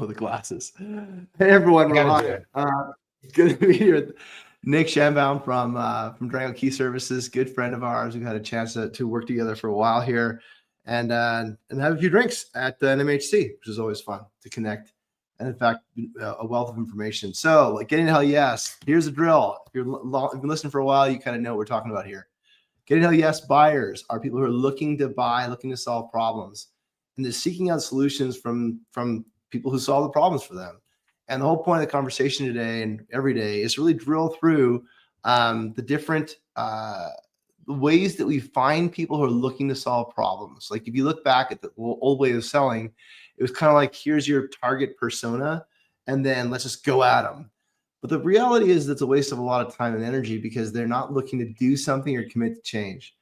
with the glasses. Hey everyone, I we're gotta do live. it. Good to be here with Nick Schanbaum from Durango Key Services, good friend of ours. We've had a chance to work together for a while here, and have a few drinks at the NMHC, which is always fun to connect. And in fact, a wealth of information. So, like getting to hell yes. Here's the drill. If you've been listening for a while, you kind of know what we're talking about here. Getting to hell yes buyers are people who are looking to buy, looking to solve problems, and they're seeking out solutions from people who solve the problems for them. And the whole point of the conversation today and every day is really drill through the different ways that we find people who are looking to solve problems. Like if you look back at the old way of selling, it was kind of like, here's your target persona, and then let's just go at them. But the reality is that's a waste of a lot of time and energy because they're not looking to do something or commit to change.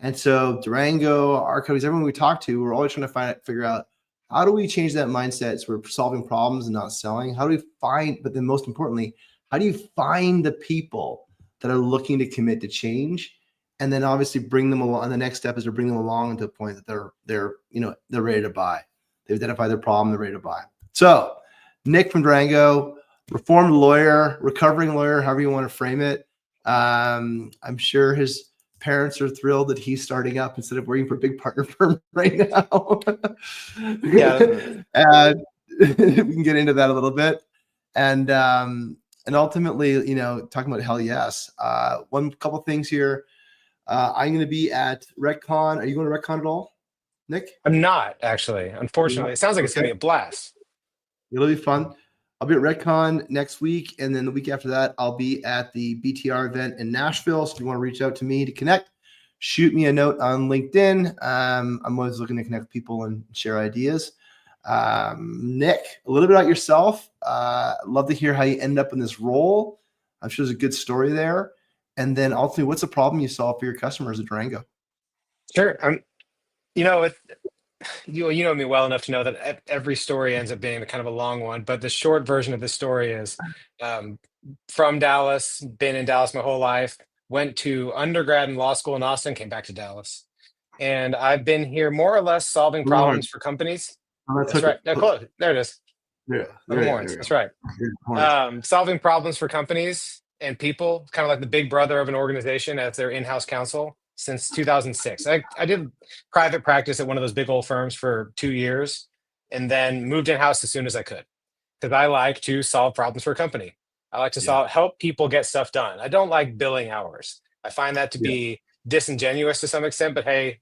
And so Durango, our companies, everyone we talk to, we're always trying to figure out how do we change that mindset so we're solving problems and not selling? How do we find, but then most importantly, how do you find the people that are looking to commit to change? And then obviously bring them along. And the next step is to bring them along to a point that they're ready to buy. They've identified their problem, they're ready to buy. So Nick from Durango, reformed lawyer, recovering lawyer, however you want to frame it. I'm sure his parents are thrilled that he's starting up instead of working for a big partner firm right now. Yeah. And we can get into that a little bit. And ultimately, talking about hell yes. One couple things here. I'm going to be at RecCon. Are you going to RecCon at all, Nick? I'm not actually. Unfortunately, it sounds like it's gonna be a blast. It'll be fun. I'll be at RecCon next week, and then the week after that, I'll be at the BTR event in Nashville. So if you want to reach out to me to connect, shoot me a note on LinkedIn. I'm always looking to connect with people and share ideas. Nick, a little bit about yourself. Love to hear how you end up in this role. I'm sure there's a good story there. And then ultimately, what's the problem you solve for your customers at Durango? Sure. You know, you know me well enough to know that every story ends up being kind of a long one. But the short version of the story is from Dallas, been in Dallas my whole life, went to undergrad and law school in Austin, came back to Dallas. And I've been here more or less solving problems for companies. That's right. No, close. There it is. Yeah, Little horns. That's right. Horns. Solving problems for companies and people, kind of like the big brother of an organization as their in-house counsel since 2006. I did private practice at one of those big old firms for 2 years and then moved in-house as soon as I could because I like to solve problems for a company. I like to help people get stuff done. I don't like billing hours. I find that to be disingenuous to some extent, but hey,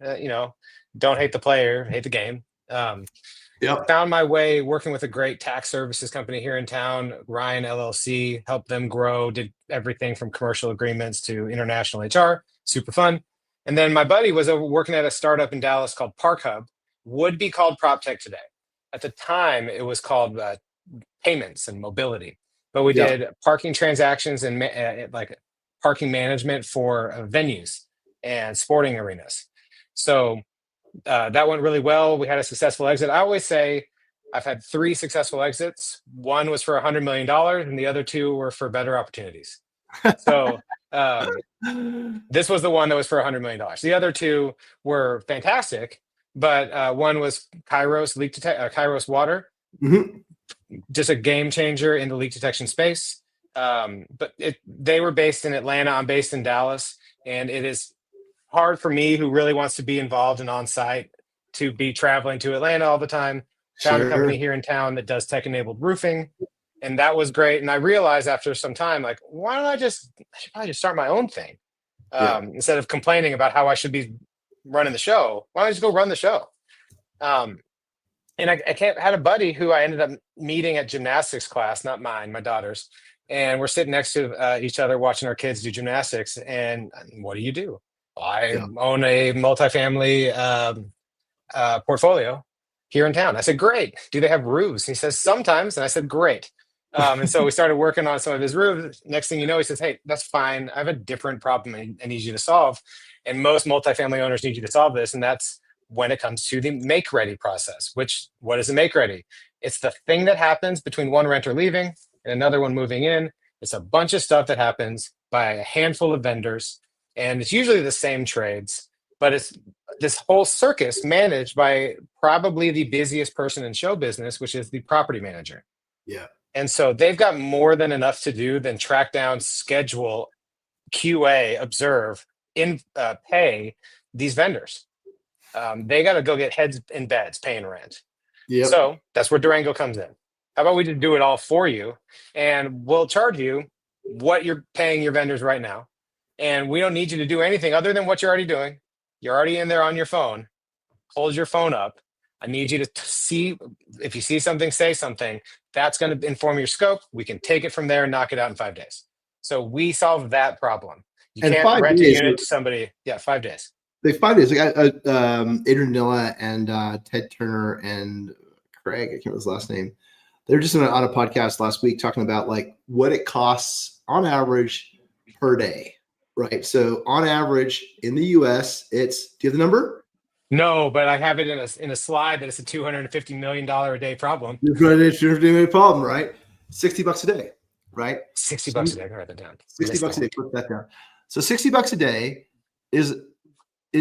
don't hate the player, hate the game. Found my way working with a great tax services company here in town, Ryan LLC, helped them grow, did everything from commercial agreements to international HR, super fun. And then my buddy was over working at a startup in Dallas called Park Hub, would be called PropTech today. At the time, it was called payments and mobility, but we did parking transactions and like parking management for venues and sporting arenas. So that went really well. We had a successful exit. I always say I've had 3 successful exits. One was for $100 million and the other 2 were for better opportunities. So this was the one that was for $100 million. The other 2 were fantastic, but one was Kairos Kairos water, just a game changer in the leak detection space. But they were based in Atlanta. I'm based in Dallas, and it is hard for me, who really wants to be involved and on site, to be traveling to Atlanta all the time. Found a company here in town that does tech-enabled roofing, and that was great. And I realized after some time, like, why don't I should probably just start my own thing instead of complaining about how I should be running the show. Why don't I just go run the show? And I had a buddy who I ended up meeting at gymnastics class, not mine, my daughter's. And we're sitting next to each other watching our kids do gymnastics. And what do you do? I own a multifamily portfolio here in town. I said, great. Do they have roofs? And he says, sometimes. And I said, great. And so we started working on some of his roofs. Next thing you know, he says, hey, that's fine. I have a different problem I need you to solve. And most multifamily owners need you to solve this. And that's when it comes to the make ready process, what is the make ready? It's the thing that happens between one renter leaving and another one moving in. It's a bunch of stuff that happens by a handful of vendors. And it's usually the same trades. but it's this whole circus managed by probably the busiest person in show business, which is the property manager. Yeah. And so they've got more than enough to do than track down, schedule, QA, observe, pay these vendors. They got to go get heads in beds paying rent. Yep. So that's where Durango comes in. How about we just do it all for you, and we'll charge you what you're paying your vendors right now, and we don't need you to do anything other than what you're already doing. You're already in there on your phone. Hold your phone up. I need you to see, if you see something, say something. That's going to inform your scope. We can take it from there and knock it out in 5 days. So we solve that problem. You And can't 5 rent a days, unit to somebody. Yeah, 5 days. like 5 days. Like Adrian Nilla and Ted Turner and Craig, I can't remember his last name. They were just on a podcast last week talking about like what it costs on average per day, right? So on average in the US, it's, do you have the number? No, but I have it in a slide that it's a $250 million a day problem. It's a problem, right? $60 a day, right? $60 a day. I can write that down. $60 a day. Put that down. So $60 a day is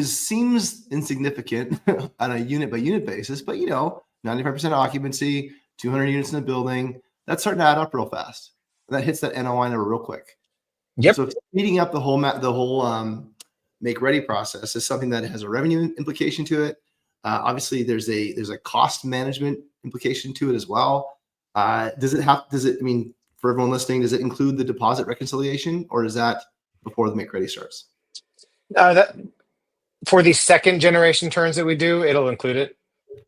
seems insignificant on a unit by unit basis, but 95% occupancy, 200 units in a building, that's starting to add up real fast. And that hits that NOI number real quick. Yep. So speeding up the whole make ready process is something that has a revenue implication to it. Obviously, there's a cost management implication to it as well. Does it, I mean, for everyone listening, does it include the deposit reconciliation, or is that before the make ready starts? For the second generation turns that we do, it'll include it.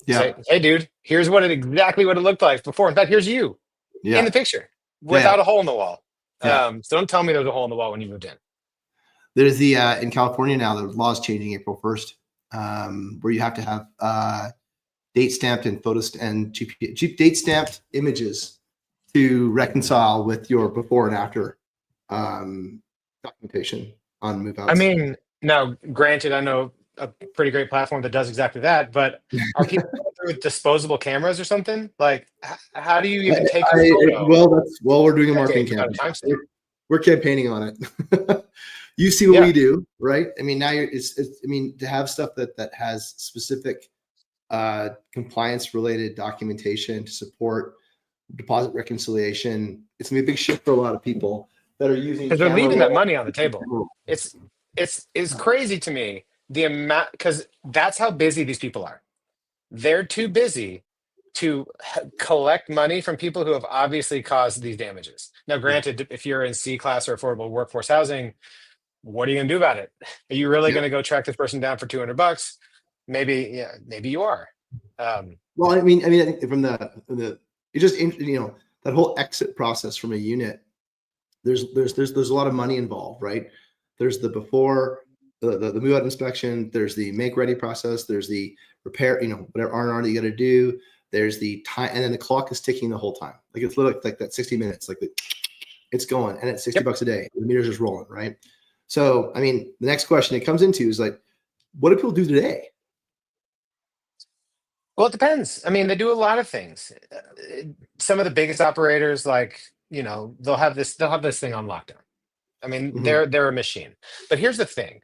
Yeah. Say, hey, dude, here's exactly what it looked like before. In fact, here's you in the picture without a hole in the wall. Yeah. So don't tell me there's a hole in the wall when you moved in. There's the in California now, the law is changing April 1st, where you have to have date stamped and date stamped images to reconcile with your before and after documentation on move outs. I mean, now granted, I know a pretty great platform that does exactly that, but are people going through with disposable cameras or something? Like, how do you even take a photo? Well, we're doing a marketing campaign. We're campaigning on it. You see what we do, right? I mean, now to have stuff that has specific compliance related documentation to support deposit reconciliation, it's gonna be a big shift for a lot of people that are using, because they're leaving that money on the table. It's crazy to me, the amount, because that's how busy these people are. They're too busy to collect money from people who have obviously caused these damages. Now, granted, if you're in C class or affordable workforce housing, what are you going to do about it? Are you really going to go track this person down for $200? Maybe you are. Well, I mean, I think from the it just, that whole exit process from a unit, there's a lot of money involved, right? There's the before the move out inspection, there's the make ready process, there's the repair, whatever R&R that you got to do. There's the time, and then the clock is ticking the whole time. Like it's literally like that 60 minutes, it's going, and it's $60 a day. The meter's just rolling, right? So, I mean, the next question it comes into is like, what do people do today? Well, it depends. I mean, they do a lot of things. Some of the biggest operators, they'll have this thing on lockdown. I mean, they're a machine. But here's the thing: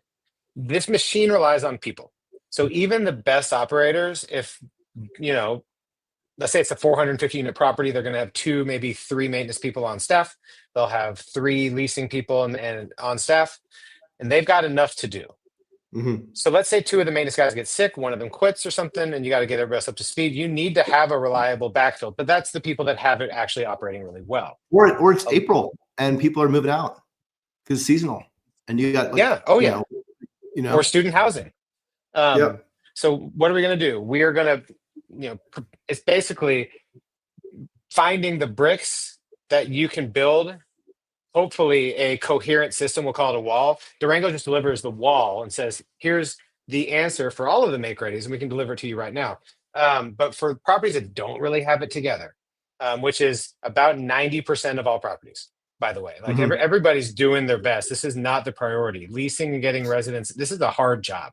this machine relies on people. So even the best operators, if let's say it's a 450 unit property, they're going to have 2, maybe 3 maintenance people on staff. They'll have 3 leasing people and on staff, and they've got enough to do. So let's say 2 of the maintenance guys get sick, one of them quits or something, and you got to get everybody else up to speed. You need to have a reliable backfill, but that's the people that have it actually operating really well. Or it's April and people are moving out because it's seasonal, and you got or student housing. So what are we going to do? We are going to, it's basically finding the bricks that you can build, hopefully a coherent system. We'll call it a wall. Durango just delivers the wall and says, here's the answer for all of the make readies, and we can deliver it to you right now. But for properties that don't really have it together, which is about 90% of all properties, by the way, everybody's doing their best. This is not the priority. Leasing and getting residents, this is a hard job.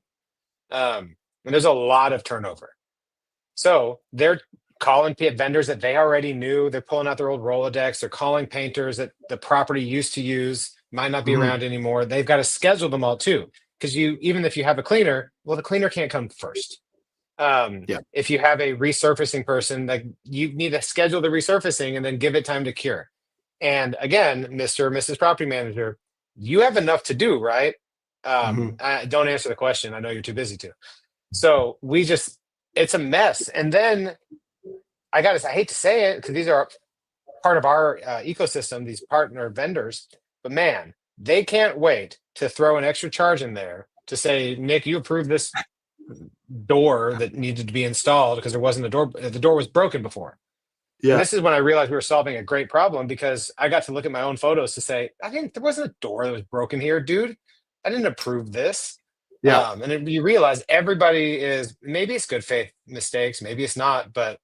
And there's a lot of turnover. So they're calling vendors that they already knew. They're pulling out their old Rolodex. They're calling painters that the property used to use, might not be around anymore. They've got to schedule them all too. because even if you have a cleaner, well, the cleaner can't come first. Yeah. If you have a resurfacing person, like you need to schedule the resurfacing and then give it time to cure. And again, Mr. or Mrs. Property Manager, you have enough to do, right? Mhm. Don't answer the question. I know you're too busy to. So it's a mess. And then I hate to say it because these are part of our ecosystem, these partner vendors, but man, they can't wait to throw an extra charge in there to say, Nick, you approved this door that needed to be installed because there wasn't a door, the door was broken before. And Yeah. this is when I realized we were solving a great problem because I got to look at my own photos to say, there wasn't a door that was broken here, dude. I didn't approve this. Yeah. And then you realize everybody maybe it's good faith mistakes, maybe it's not, but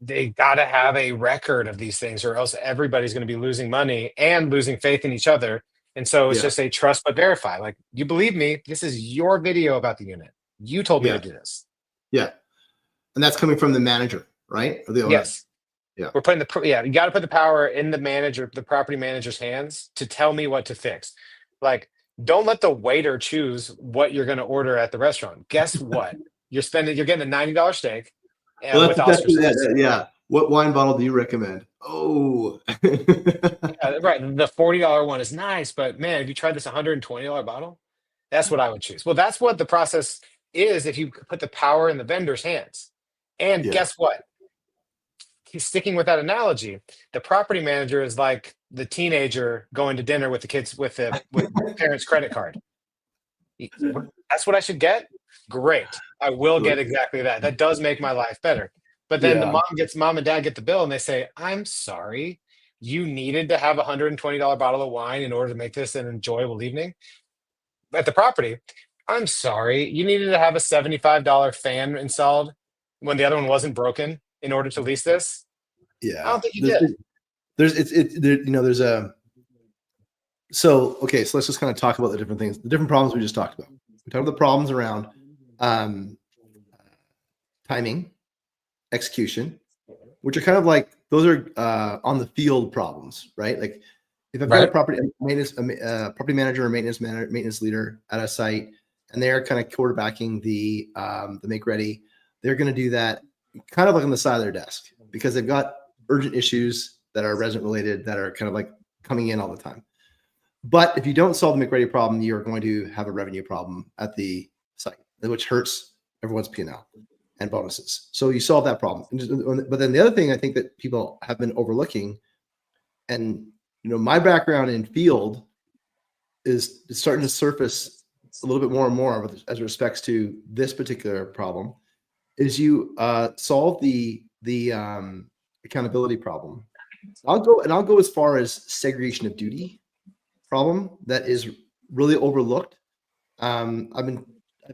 they got to have a record of these things or else everybody's going to be losing money and losing faith in each other. And so it's Yeah. just a trust but verify. Like, you believe me, this is your video about the unit. You told me to Yeah. do this. Yeah. And that's coming from the manager, right? Or the owner. Yes. Yeah. We're putting you got to put the power in the property manager's hands to tell me what to fix. Like, don't let the waiter choose what you're going to order at the restaurant. Guess what? You're getting a $90 steak Well, with that's ostriches. yeah. What wine bottle do you recommend? Oh, Right. The $40 one is nice, but man, have you tried this $120 bottle? That's what I would choose. Well, that's what the process is if you put the power in the vendor's hands. And yeah. guess what? He's sticking with that analogy. The property manager is like the teenager going to dinner with the kids with parents' credit card. That's what I should get? Great. I will get exactly that. That does make my life better. But then Yeah. mom and dad get the bill and they say, I'm sorry, you needed to have a $120 bottle of wine in order to make this an enjoyable evening at the property. I'm sorry, you needed to have a $75 fan installed when the other one wasn't broken in order to lease this. Yeah. I don't think you did. There's a so okay, so let's just kind of talk about the different things, the different problems we just talked about. We talked about the problems around timing, execution, which are kind of like those are on the field problems, right? Like if I've got a property manager or maintenance leader at a site, and they're kind of quarterbacking the make ready, they're going to do that kind of like on the side of their desk because they've got urgent issues that are resident related that are kind of like coming in all the time. But if you don't solve the make ready problem, you're going to have a revenue problem at the site, which hurts everyone's P&L and bonuses. So you solve that problem. But then the other thing I think that people have been overlooking, and my background in field is starting to surface a little bit more and more as respects to this particular problem, is you solve the accountability problem. I'll go as far as segregation of duty problem that is really overlooked. I've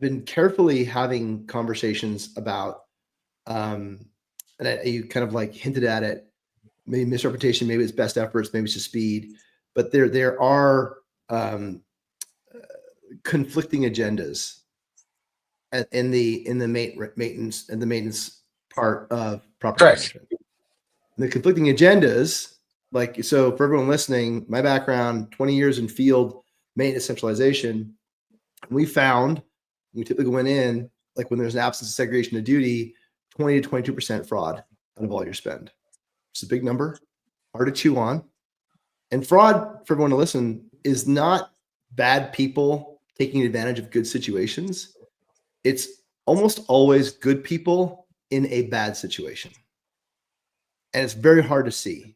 been carefully having conversations about, and you kind of like hinted at it, maybe misrepresentation, maybe it's best efforts, maybe it's just speed, but there are conflicting agendas in the maintenance part of property management. And the conflicting agendas, like, so for everyone listening, my background, 20 years in field maintenance centralization, we found, we typically went in, like when there's an absence of segregation of duty, 20 to 22% fraud out of all your spend. It's a big number, hard to chew on. And fraud, for everyone to listen, is not bad people taking advantage of good situations. It's almost always good people in a bad situation. And it's very hard to see.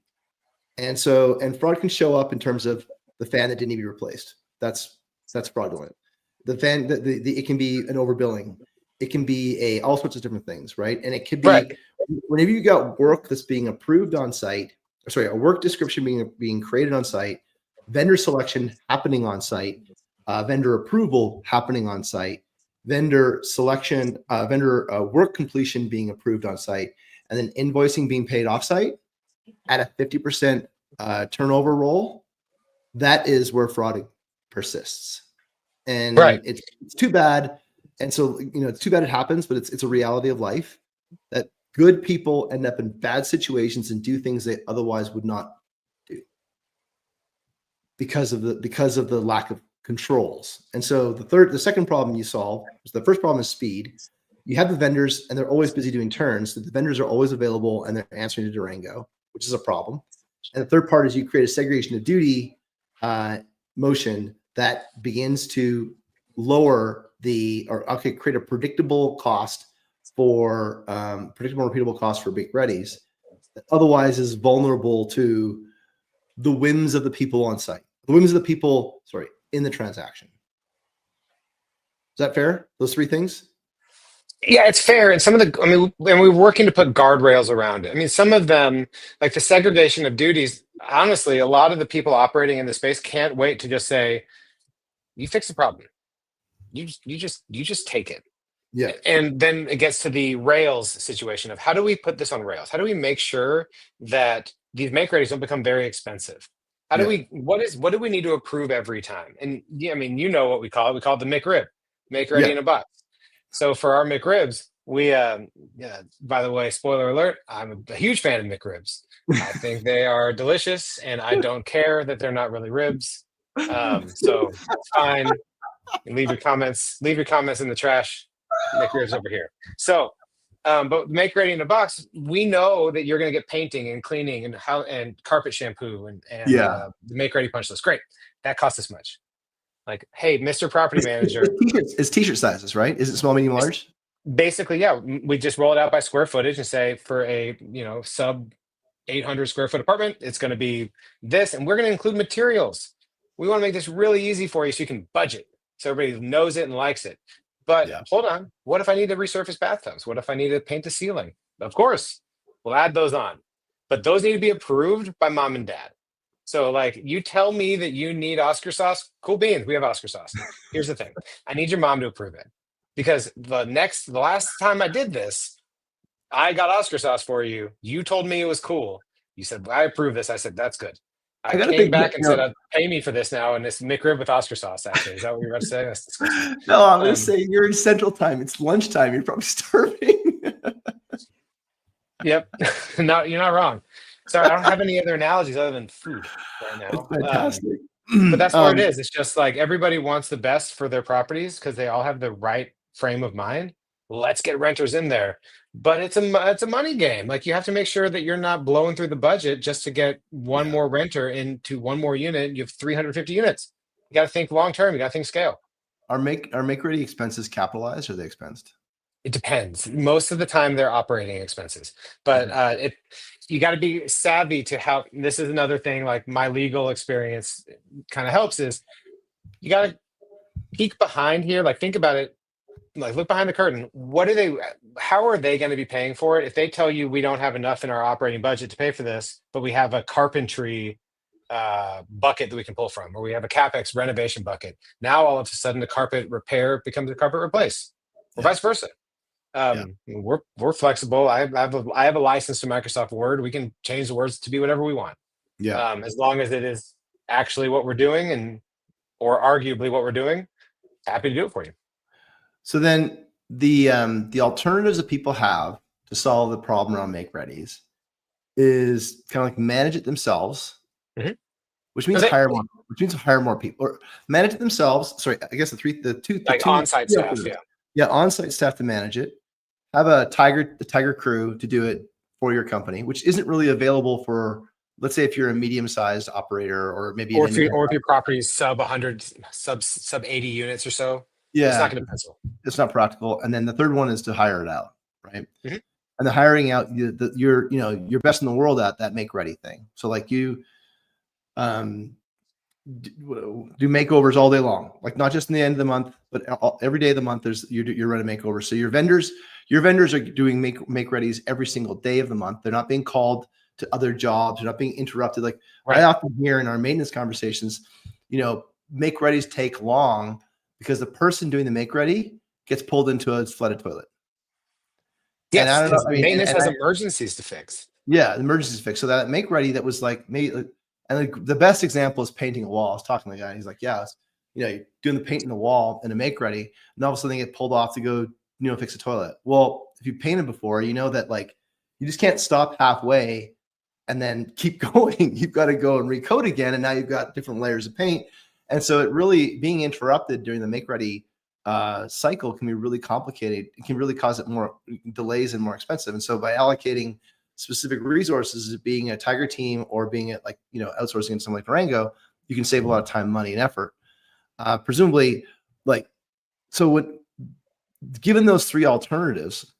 And fraud can show up in terms of the fan that didn't need to be replaced. That's fraudulent. The fan, it can be an overbilling. It can be all sorts of different things, right? And it could be whenever you got work that's being approved on site, a work description being created on site, vendor selection happening on site, vendor approval happening on site, vendor selection, vendor work completion being approved on site, and then invoicing being paid off site at a 50% turnover role. That is where fraud persists. And it's too bad. And so, it's too bad it happens, but it's a reality of life that good people end up in bad situations and do things they otherwise would not do because of the lack of controls. And so the second problem you solve is the first problem is speed. You have the vendors and they're always busy doing turns. So the vendors are always available and they're answering to Durango, which is a problem. And the third part is you create a segregation of duty motion that begins to create a predictable cost for predictable, repeatable cost for make readies. That otherwise is vulnerable to the whims of the people on site, the whims of the people, in the transaction. Is that fair? Those three things? Yeah, it's fair. And and we're working to put guardrails around it. I mean, some of them, like the segregation of duties, honestly, a lot of the people operating in the space can't wait to just say, you fix the problem. You just take it. Yeah. And then it gets to the rails situation of how do we put this on rails? How do we make sure that these make readies don't become very expensive? How do what do we need to approve every time? And yeah, I mean, you know what we call it. We call it the McRib, make ready in a box. So for our McRibs, we by the way, spoiler alert, I'm a huge fan of McRibs. I think they are delicious, and I don't care that they're not really ribs. So it's fine. Leave your comments in the trash. McRibs over here. So but make ready in a box, we know that you're going to get painting and cleaning and carpet shampoo and the make ready punch list. Great. That costs this much. Like, hey, Mr. Property Manager. It's t-shirt sizes, right? Is it small, medium, large? Basically, yeah. We just roll it out by square footage and say for a sub 800 square foot apartment, it's going to be this, and we're going to include materials. We want to make this really easy for you so you can budget, so everybody knows it and likes it. But hold on, what if I need to resurface bathtubs? What if I need to paint the ceiling? Of course, we'll add those on. But those need to be approved by mom and dad. So like you tell me that you need Oscar sauce, cool beans, we have Oscar sauce. Here's the thing. I need your mom to approve it. Because the last time I did this, I got Oscar sauce for you. You told me it was cool. You said, I approve this. I said, that's good. I came back and said, pay me for this now, and it's McRib with Oscar sauce, actually. Is that what you're about to say? That's disgusting. No, I'm going to say you're in Central Time. It's lunchtime. You're probably starving. Yep. No, you're not wrong. Sorry, I don't have any other analogies other than food right now. That's fantastic. But that's what it is. It's just like everybody wants the best for their properties because they all have the right frame of mind. Let's get renters in there. But it's a money game. Like you have to make sure that you're not blowing through the budget just to get one more renter into one more unit. You have 350 units. You got to think long term. You got to think scale. Are make ready expenses capitalized or are they expensed? It depends. Most of the time, they're operating expenses, but you got to be savvy to how. This is another thing. Like my legal experience kind of helps is you got to peek behind here. Like think about it. Like look behind the curtain. How are they going to be paying for it if they tell you we don't have enough in our operating budget to pay for this, but we have a carpentry bucket that we can pull from, or we have a CapEx renovation bucket. Now all of a sudden the carpet repair becomes a carpet replace, or vice versa. We're flexible. I have a license to Microsoft Word. We can change the words to be whatever we want. As long as it is actually what we're doing or arguably what we're doing, happy to do it for you. So then the alternatives that people have to solve the problem around make readies is kind of like manage it themselves, which means hire more people, or manage it themselves. Sorry, I guess the two on-site staff. On-site staff to manage it. Have a tiger crew to do it for your company, which isn't really available for, let's say, if you're a medium-sized operator, or maybe if your property is sub 100, sub 80 units or so. It's not going to pencil. It's not practical. And then the third one is to hire it out, right? And the hiring out, you're best in the world at that make ready thing. So like you do makeovers all day long, like not just in the end of the month, but every day of the month you're running makeovers. So your vendors are doing make readies every single day of the month. They're not being called to other jobs. They're not being interrupted. Like I often hear in our maintenance conversations, make readies take long because the person doing the make ready gets pulled into a flooded toilet. Yes, maintenance has emergencies to fix. Yeah, emergencies to fix. So that make ready that was like maybe, and the best example is painting a wall. I was talking to the guy. He's like, you're doing the paint in the wall in a make ready, and all of a sudden they get pulled off to go, fix a toilet. Well, if you painted before, you know that like you just can't stop halfway and then keep going. You've got to go and recoat again, and now you've got different layers of paint. And so it really being interrupted during the make ready cycle can be really complicated. It can really cause it more delays and more expensive. And so by allocating specific resources, being a Tiger team or being at outsourcing to something like Durango, you can save a lot of time, money, and effort. Presumably, given those three alternatives,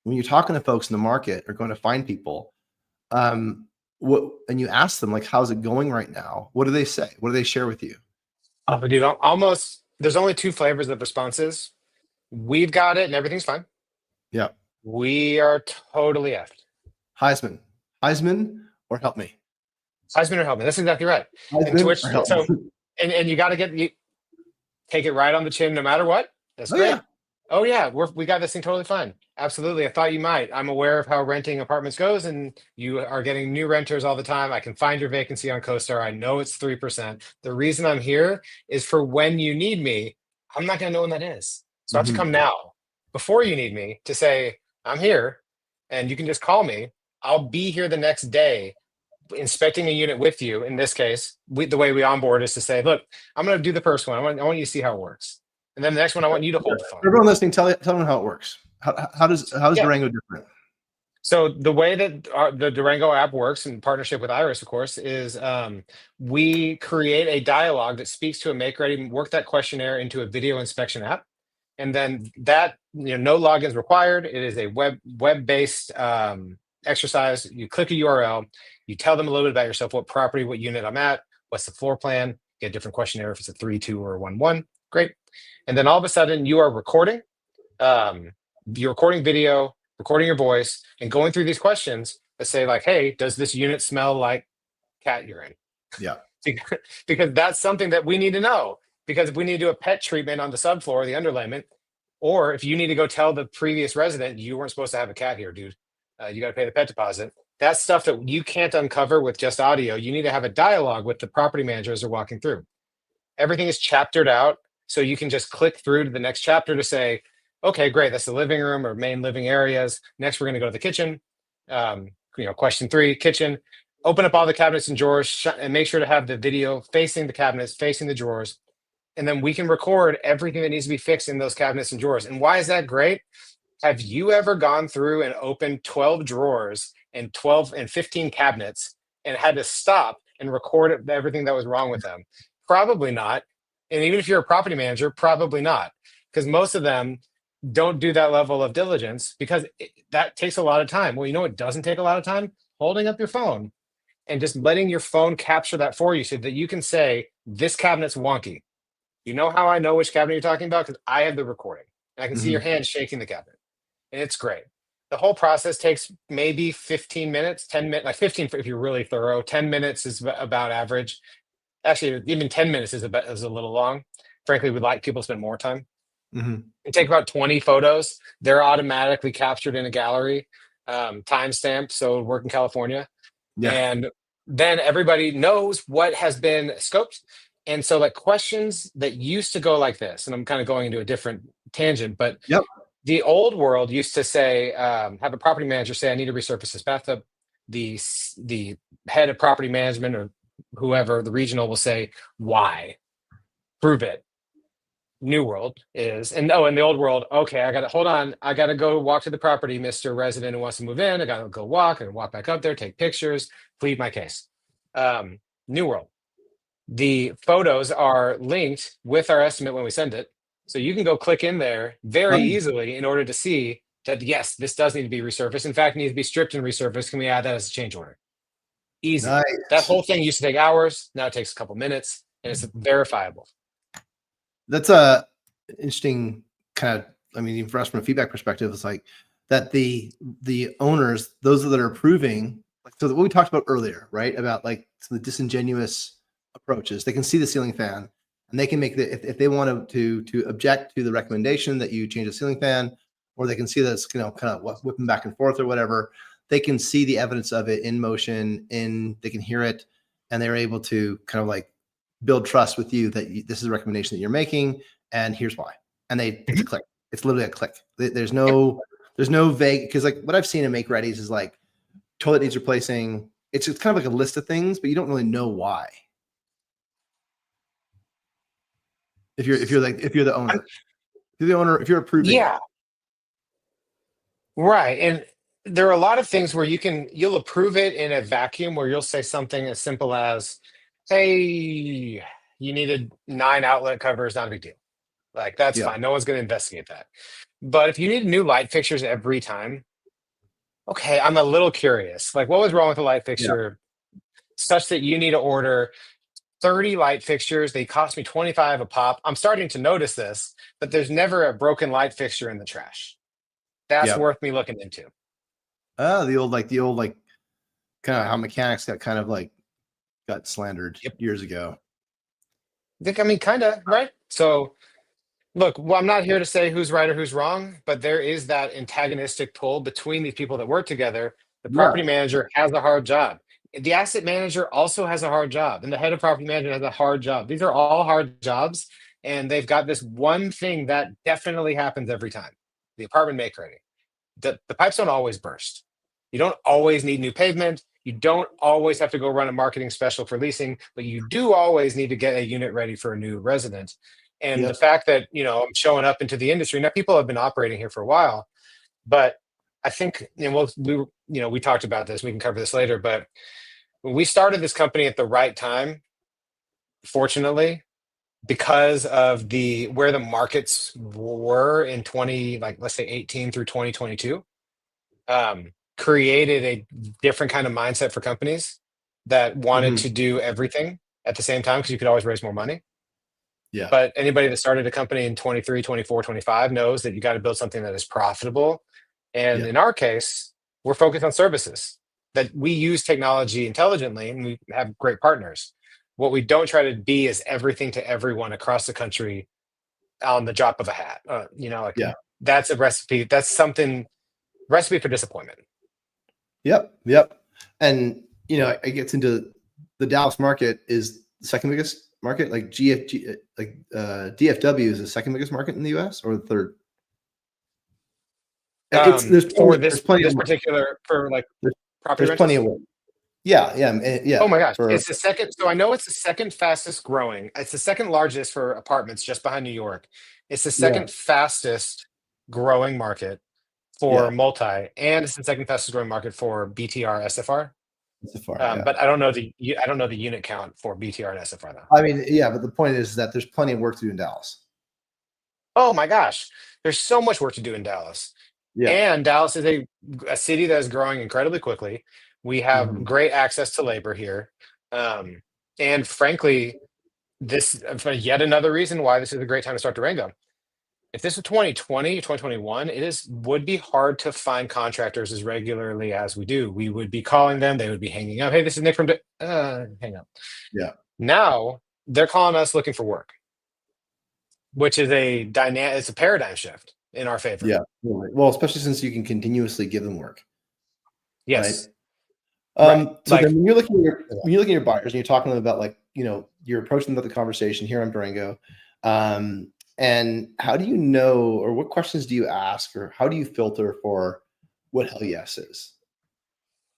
when you're talking to folks in the market or going to find people, and you ask them how's it going right now? What do they say? What do they share with you? Oh, dude, almost. There's only two flavors of responses. We've got it and everything's fine. Yeah. We are totally effed. Heisman, or help me. Heisman or help me. That's exactly right. And you got to take it right on the chin no matter what. That's great. Yeah. Oh yeah, we got this thing totally fine. Absolutely. I thought you might. I'm aware of how renting apartments goes, and you are getting new renters all the time. I can find your vacancy on CoStar. I know it's 3%. The reason I'm here is for when you need me. I'm not going to know when that is. So I have to come now before you need me to say, I'm here and you can just call me. I'll be here the next day inspecting a unit with you. In this case, the way we onboard is to say, look, I'm going to do the first one. I want you to see how it works. And then the next one, I want you to hold the phone. Everyone listening, tell them how it works. How is Durango different? So the way that the Durango app works in partnership with Iris, of course, is we create a dialogue that speaks to a make ready, work that questionnaire into a video inspection app. And then that, no logins required. It is a web-based exercise. You click a URL, you tell them a little bit about yourself, what property, what unit I'm at, what's the floor plan, get a different questionnaire if it's a 3-2 or a 1-1. Great. And then all of a sudden you are recording, you're recording video, recording your voice, and going through these questions that say hey, does this unit smell like cat urine? Yeah. Because that's something that we need to know. Because if we need to do a pet treatment on the subfloor, the underlayment, or if you need to go tell the previous resident, you weren't supposed to have a cat here, dude. You got to pay the pet deposit. That's stuff that you can't uncover with just audio. You need to have a dialogue with the property manager as they're walking through. Everything is chaptered out. So you can just click through to the next chapter to say, okay, great. That's the living room or main living areas. Next, we're going to go to the kitchen. Question 3, kitchen. Open up all the cabinets and drawers and make sure to have the video facing the cabinets, facing the drawers. And then we can record everything that needs to be fixed in those cabinets and drawers. And why is that great? Have you ever gone through and opened 12 drawers and 15 cabinets and had to stop and record everything that was wrong with them? Probably not. And even if you're a property manager, probably not. Because most of them don't do that level of diligence because that takes a lot of time. Well, you know what doesn't take a lot of time? Holding up your phone and just letting your phone capture that for you so that you can say, this cabinet's wonky. You know how I know which cabinet you're talking about? Because I have the recording. And I can see your hand shaking the cabinet. And it's great. The whole process takes maybe 15 minutes, 10 minutes, like 15 if you're really thorough. 10 minutes is about average. Actually, even 10 minutes is a little long. Frankly, we'd like people to spend more time. It take about 20 photos. They're automatically captured in a gallery, timestamp. So work in California. Yeah. And then everybody knows what has been scoped. And so questions that used to go like this, and I'm kind of going into a different tangent, but the old world used to say, have a property manager say, I need to resurface this bathtub. The head of property management or whoever, the regional will say, why? Prove it. New world is, and in the old world, okay, I got to go walk to the property, Mr. Resident who wants to move in. I got to go walk and walk back up there, take pictures, plead my case. New world. The photos are linked with our estimate when we send it. So you can go click in there very easily in order to see that, yes, this does need to be resurfaced. In fact, it needs to be stripped and resurfaced. Can we add that as a change order? Easy. Nice. That whole thing used to take hours. Now it takes a couple minutes and it's verifiable. That's a interesting kind of, even for us from a feedback perspective, it's like that the owners, those that are approving, so what we talked about earlier, right? About some of the disingenuous approaches. They can see the ceiling fan and they can make if they want to object to the recommendation that you change the ceiling fan, or they can see that it's kind of whipping back and forth or whatever, they can see the evidence of it in motion, they can hear it, and they're able to kind of build trust with you that this is a recommendation that you're making, and here's why. And it's a click. It's literally a click. There's no vague, because what I've seen in make readies is toilet needs replacing. It's kind of a list of things, but you don't really know why. If you're the I'm, owner, if you're approving it. yeah, right. And there are a lot of things where you'll approve it in a vacuum where you'll say something as simple as, "Hey, you needed 9 outlet covers, not a big deal. Like that's Yeah. fine. No one's going to investigate that." But if you need new light fixtures every time, okay, I'm a little curious. Like, what was wrong with the light Yeah. fixture such that you need to order 30 light fixtures? They cost me 25 a pop. I'm starting to notice this, but there's never a broken light fixture in the trash. That's Yep. worth me looking into. The old kind of how mechanics got kind of like got slandered Yep. years ago. I mean, kind of, right? So, look, well, I'm not here to say who's right or who's wrong, but there is that antagonistic pull between these people that work together. The Yeah. property manager has a hard job. The asset manager also has a hard job, and the head of property management has a hard job. These are all hard jobs, and they've got this one thing that definitely happens every time: the apartment make ready. The pipes don't always burst. You don't always need new pavement. You don't always have to go run a marketing special for leasing, but you do always need to get a unit ready for a new resident. And the Yep. fact that, I'm showing up into the industry now, people have been operating here for a while, but I think, we talked about this. We can cover this later, but when we started this company at the right time, fortunately, because of the where the markets were in 20, like let's say 18 through 2022, created a different kind of mindset for companies that wanted Hmm. to do everything at the same time because you could always raise more money. Yeah. But anybody that started a company in 23, 24, 25 knows that you got to build something that is profitable. And Yeah. in our case, we're focused on services that we use technology intelligently and we have great partners. What we don't try to be is everything to everyone across the country on the drop of a hat. Like Yeah. that's a recipe. That's something recipe for disappointment. Yep. Yep. And it gets into the Dallas market is the second biggest market. Like GFG, DFW is the second biggest market in the U.S. or the third. It's For there's plenty of this work. particular for like There's, property there's plenty of rentals. work. Yeah. Yeah. Oh Yeah. my gosh, For it's the second. So I know it's the second fastest growing. It's the second largest for apartments, just behind New York. It's the yeah. second fastest growing market for Yeah. multi, and it's the second fastest growing market for BTR SFR. So far. Yeah. But I don't know the unit count for BTR and SFR though. I mean, yeah. But the point is that there's plenty of work to do in Dallas. Oh my gosh, there's so much work to do in Dallas. Yeah. And Dallas is a city that is growing incredibly quickly. We have Hmm. great access to labor here. Um, and frankly, this yet another reason why this is a great time to start Durango. If this was 2020, 2021, would be hard to find contractors as regularly as we do. We would be calling them, they would be hanging up. Hey, this is Nick from hang up. Yeah. Now they're calling us looking for work, which is it's a paradigm shift in our favor. Yeah. Totally. Well, especially since you can continuously give them work, right? Yes. Right. So then Like, when you're looking at your buyers and you're talking to them about you're approaching them about the conversation here on Durango, and how do you know, or what questions do you ask, or how do you filter for what hell yes is?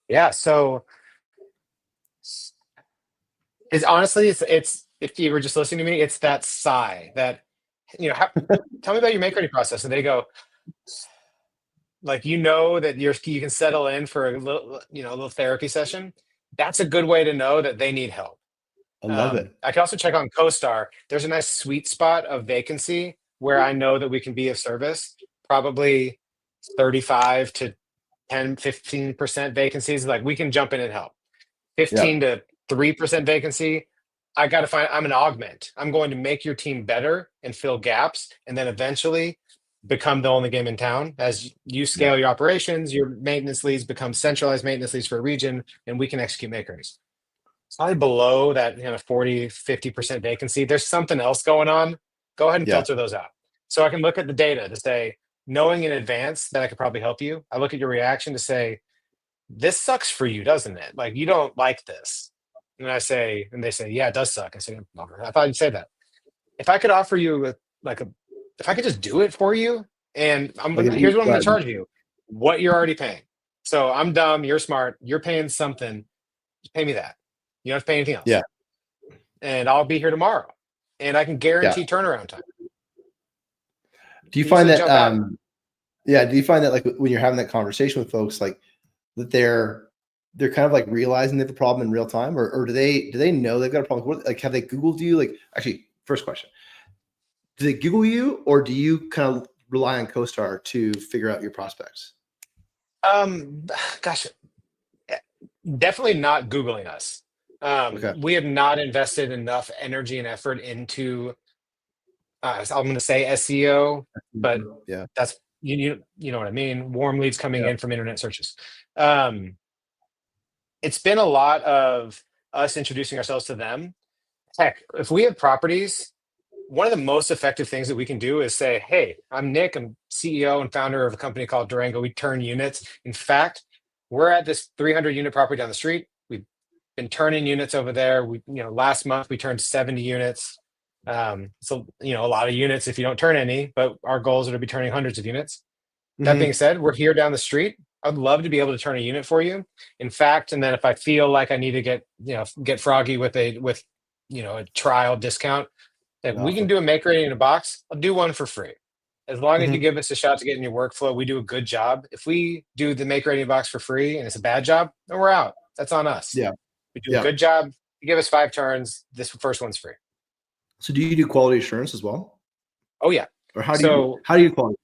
yeah. So it's honestly, it's if you were just listening to me, it's that sigh that, tell me about your make ready process. And they go, like, that you can settle in for a little therapy session. That's a good way to know that they need help. I love it. I can also check on CoStar. There's a nice sweet spot of vacancy where I know that we can be of service, probably 35 to 10, 15% vacancies. Like we can jump in and help. Yeah. 15 to 3% vacancy. I'm an augment. I'm going to make your team better and fill gaps. And then eventually become the only game in town. As you Yeah. scale your operations, your maintenance leads become centralized maintenance leads for a region, and we can execute makers. Probably below that 40, 50% vacancy. There's something else going on. Go ahead and Yeah. filter those out. So I can look at the data to say, knowing in advance that I could probably help you. I look at your reaction to say, this sucks for you, doesn't it? Like you don't like this. And they say, yeah, it does suck. I say, I thought you'd say that. If I could offer you if I could just do it for you, and Like if here's you, what I'm go going to ahead. charge you, what you're already paying. So I'm dumb, you're smart, you're paying something. Just pay me that. You don't have to pay anything else. Yeah. And I'll be here tomorrow. and I can Yeah. guarantee turnaround time. Do you You find usually that, jump at it. yeah, do you find that like when you're having that conversation with folks, like that they're kind of like realizing they have a problem in real time, or do they know they've got a problem? Like, have they Googled you? Like, actually, first question, do they Google you, or do you kind of rely on CoStar to figure out your prospects? Um, Gosh, definitely not Googling us. Okay. We have not invested enough energy and effort into, I'm going to say SEO, but Yeah. that's you know what I mean. Warm leads coming Yeah. in from internet searches. Um, it's been a lot of us introducing ourselves to them. Heck, if we have properties, one of the most effective things that we can do is say, "Hey, I'm Nick. I'm CEO and founder of a company called Durango. We turn units. In fact, we're at this 300 unit property down the street. We've been turning units over there. Last month we turned 70 units. So, a lot of units if you don't turn any, but our goals are to be turning hundreds of units. That being Hmm. said, we're here down the street. I'd love to be able to turn a unit for you. In fact, and then if I feel like I need to get froggy with a trial discount, if An we can offer. do a make ready in a box, I'll do one for free. As long as you Hmm. give us a shot to get in your workflow, we do a good job. If we do the make ready box for free and it's a bad job, then we're out. That's on us. Yeah. We do a Yeah. good job. You give us 5 turns. This first one's free. So do you do quality assurance as well, Oh yeah. or how do you So how do you quality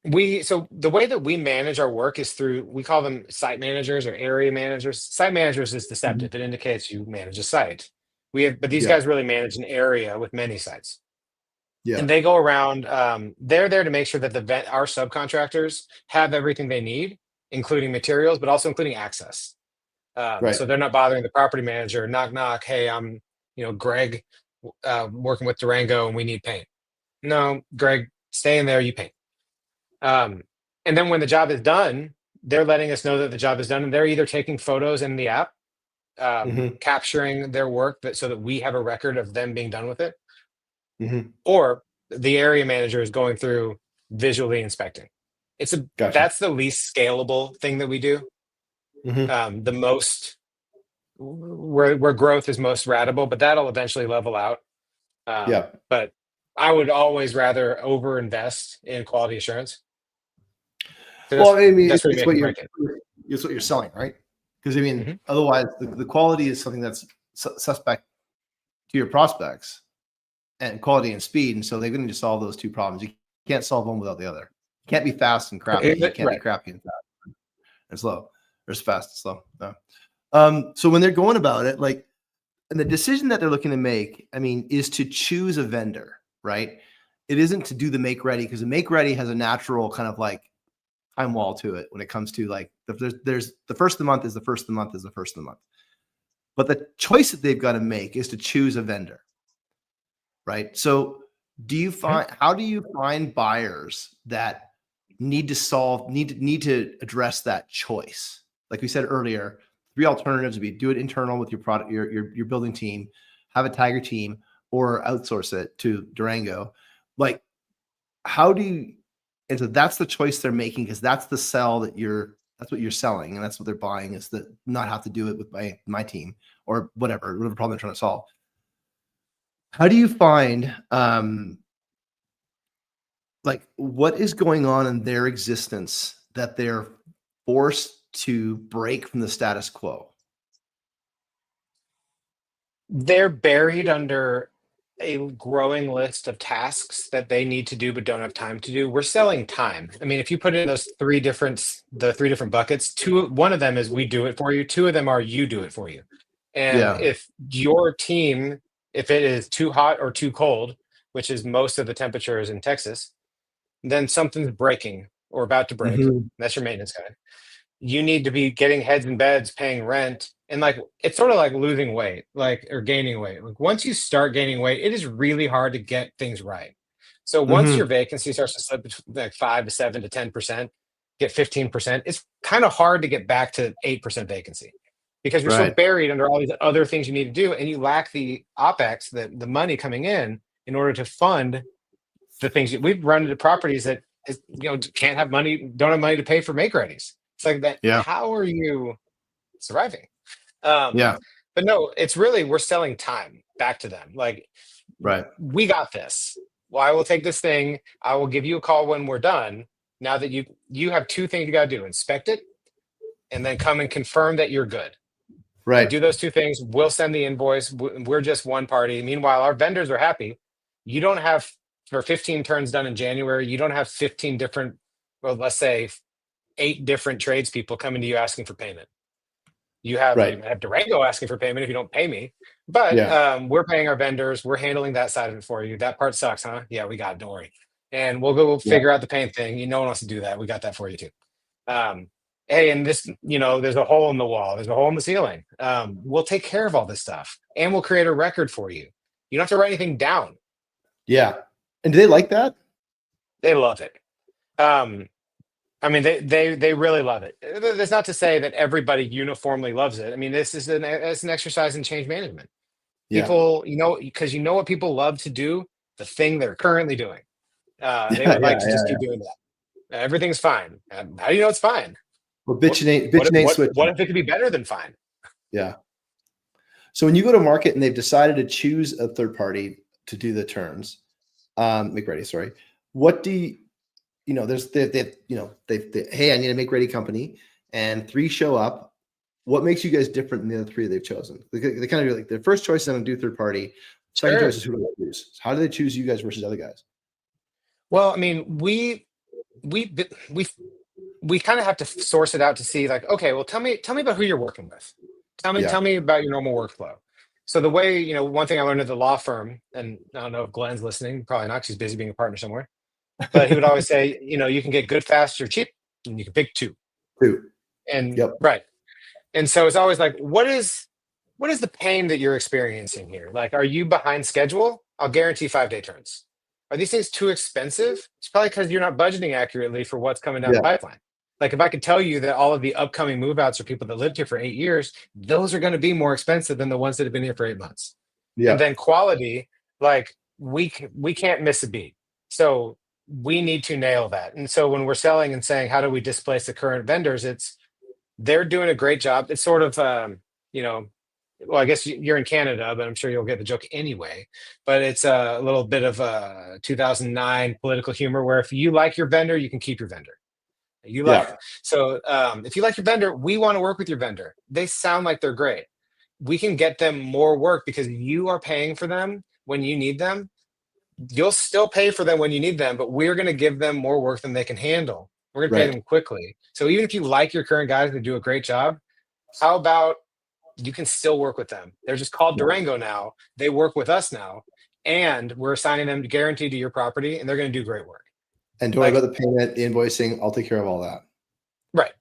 assurance? so the way that we manage our work is through, we call them site managers or area managers. Site managers is Mhm. deceptive. It indicates you manage a site. But these Yeah. guys really manage an area with many sites. Yeah. And they go around. They're there to make sure that our subcontractors have everything they need, including materials, but also including access. Right. So they're not bothering the property manager. Knock knock. Hey, I'm Greg, working with Durango, and we need paint. No, Greg, stay in there. You paint. Um, and then when the job is done, they're letting us know that the job is done, and they're either taking photos in the app, Hmm. capturing their work, so that we have a record of them being done with it, Hmm. or the area manager is going through visually inspecting. Gotcha. That's the least scalable thing that we do. Hmm. The most where growth is most ratable, but that'll eventually level out. Yeah. But I would always rather over invest in quality assurance. Well, I mean, That's where you it's make what or you're break it. it's what you're selling, right? Because I mean, Mhm. otherwise, the quality is something that's suspect to your prospects, and quality and speed, and so they're going to solve those two problems. You can't solve one without the other. You can't be fast and crappy. You can't be Right. crappy and fast and slow, or fast and slow. No. So when they're going about it, like, and the decision that they're looking to make, I mean, is to choose a vendor, right? It isn't to do the make ready, because the make ready has a natural kind of like time wall to it when it comes to like there's the first of the month is the first of the month is the first of the month. But the choice that they've got to make is to choose a vendor, right? So Mhm. how do you find buyers that need to address that choice? Like we said earlier, three alternatives would be: do it internal with your product, your building team, have a Tiger team, or outsource it to Durango. Like, how do you, and so that's the choice they're making, because that's the sell that's what you're selling, and that's what they're buying, is that not have to do it with my team, or whatever problem they're trying to solve. How do you find like what is going on in their existence that they're forced to break from the status quo? They're buried under a growing list of tasks that they need to do but don't have time to do. We're selling time. I mean, if you put in the three different buckets, one of them is we do it for you. Two of them are you do it for you. And Yeah. if your team, if it is too hot or too cold, which is most of the temperatures in Texas, then something's breaking or about to break. Mhm. That's your maintenance guy. You need to be getting heads in beds, paying rent, and like it's sort of like losing weight, like, or gaining weight. Like once you start gaining weight, it is really hard to get things right. So once your Mhm. vacancy starts to slip like 5 to 7 to 10%, get 15%, it's kind of hard to get back to 8% vacancy because you're so Right. buried under all these other things you need to do, and you lack the opex, the money coming in order to fund the things we've run into properties that can't have money, don't have money to pay for make readies. It's like that. Yeah. How are you surviving? Um, Yeah. But no, it's really, we're selling time back to them. Like, Right. we got this. Well, I will take this thing. I will give you a call when we're done. Now that you have two things you got to do: inspect it, and then come and confirm that you're good. You Right. do those two things. We'll send the invoice. We're just one party. Meanwhile, our vendors are happy. You don't have, for 15 turns done in January, you don't have 15 different, well, let's say 8 different tradespeople coming to you asking for payment. You Right. have Durango asking for payment if you don't pay me, but Yeah. we're paying our vendors. We're handling that side of it for you. That part sucks, huh? Yeah, we got it. Don't worry. And we'll go Yeah. figure out the paint thing. No one wants to do that. We got that for you too. Um, hey, and this, there's a hole in the wall. There's a hole in the ceiling. We'll take care of all this stuff, and we'll create a record for you. You don't have to write anything down. Yeah. And do they like that? They love it. I mean, they really love it. That's not to say that everybody uniformly loves it. I mean, it's an exercise in change management. Yeah. People, because what people love to do, the thing they're currently doing. They Yeah. would like Yeah. to Yeah. just keep doing that. Everything's fine. How do you know it's fine? Well, What bitching ain't what switching. if it could be better than fine? Yeah. So when you go to market and they've decided to choose a third party to do the turns, make ready, sorry. What do there's they hey, I need a make ready company, and 3 show up. What makes you guys different than the other 3 they've chosen? They kind of like their first choice is going to do third party. Second choice Sure. is who do they choose? How do they choose you guys versus other guys? Well, I mean, we we kind of have to source it out to see, like, okay, well, tell me about who you're working with. Yeah. Tell me about your normal workflow. So the way, one thing I learned at the law firm, and I don't know if Glenn's listening, probably not, 'cause he's busy being a partner somewhere, but he would always say, you can get good fast or cheap, and you can pick two. 2. And Yep. right. And so it's always like, what is the pain that you're experiencing here? Like, are you behind schedule? I'll guarantee 5-day turns. Are these things too expensive? It's probably because you're not budgeting accurately for what's coming down the Yeah. pipeline. Like, if I could tell you that all of the upcoming move outs are people that lived here for 8 years, those are going to be more expensive than the ones that have been here for 8 months. And Yeah. then quality, like, we can't miss a beat. So we need to nail that. And so when we're selling and saying, how do we displace the current vendors? They're doing a great job. It's sort of, you know, well, I guess you're in Canada, but I'm sure you'll get the joke anyway. But it's a little bit of a 2009 political humor where if you like your vendor, you can keep your vendor. You like Yeah. so if you like your vendor, we want to work with your vendor. They sound like they're great. We can get them more work because you are paying for them when you need them. You'll still pay for them when you need them, but we're going to give them more work than they can handle. We're going to pay Right. them quickly. So even if you like your current guys, they do a great job. How about you can still work with them? They're just called Yeah. Durango now. They work with us now, and we're assigning them guaranteed to your property, and they're going to do great work. And don't worry about the payment, the invoicing. I'll take care of all that. Right.